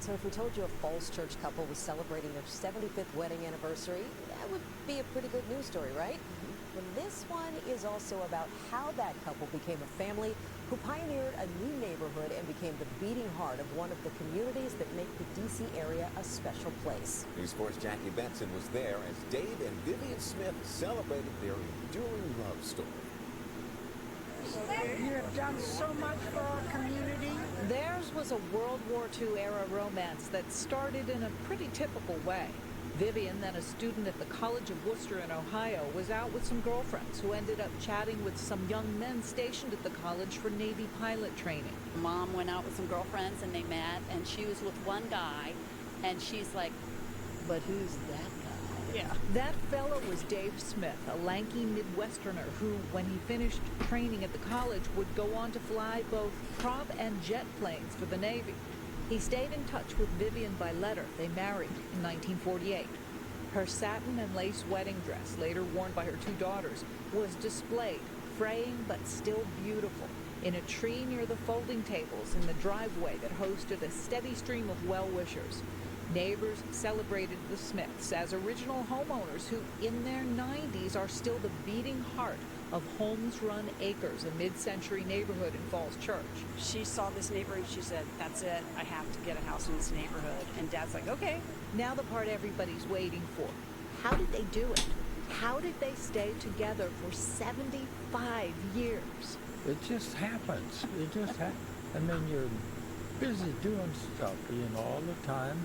So if we told you a Falls Church couple was celebrating their 75th wedding anniversary, that would be a pretty good news story, right? And this one is also about how that couple became a family who pioneered a new neighborhood and became the beating heart of one of the communities that make the D.C. area a special place. News 4's Jackie Bensen was there as Dave and Vivan Smith celebrated their enduring love story. You have done so much for our community. Theirs was a World War II era romance that started in a pretty typical way. Vivian, then a student at the College of Worcester in Ohio, was out with some girlfriends who ended up chatting with some young men stationed at the college for Navy pilot training. Mom went out with some girlfriends and they met, and she was with one guy, and she's like, but who's that guy? Yeah. That fellow was Dave Smith, a lanky Midwesterner who, when he finished training at the college, would go on to fly both prop and jet planes for the Navy. He stayed in touch with Vivian by letter. They married in 1948. Her satin and lace wedding dress, later worn by her two daughters, was displayed, fraying but still beautiful, in a tree near the folding tables in the driveway that hosted a steady stream of well-wishers. Neighbors celebrated the Smiths as original homeowners who, in their 90s, are still the beating heart of Holmes Run Acres, a mid-century neighborhood in Falls Church. She saw this neighborhood, she said, that's it, I have to get a house in this neighborhood. And Dad's like, okay. Now the part everybody's waiting for. How did they do it? How did they stay together for 75 years? It just happens. It just happens. I mean, you're busy doing stuff, all the time.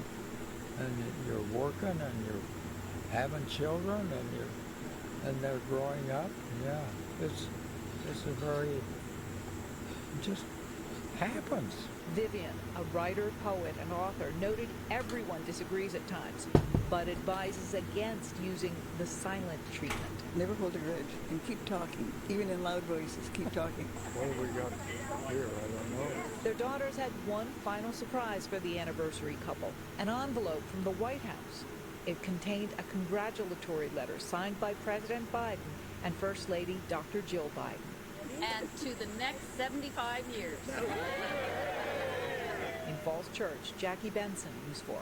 And you're working and you're having children and they're growing up. Yeah, it's a very, it just happens. Vivian, a writer, poet, and author, noted everyone disagrees at times, but advises against using the silent treatment. Never hold a grudge and keep talking, even in loud voices, keep talking. What have we got here? I don't know. Their daughters had one final surprise for the anniversary couple, an envelope from the White House. It contained a congratulatory letter signed by President Biden and First Lady Dr. Jill Biden. And to the next 75 years. In Falls Church, Jackie Bensen, News 4.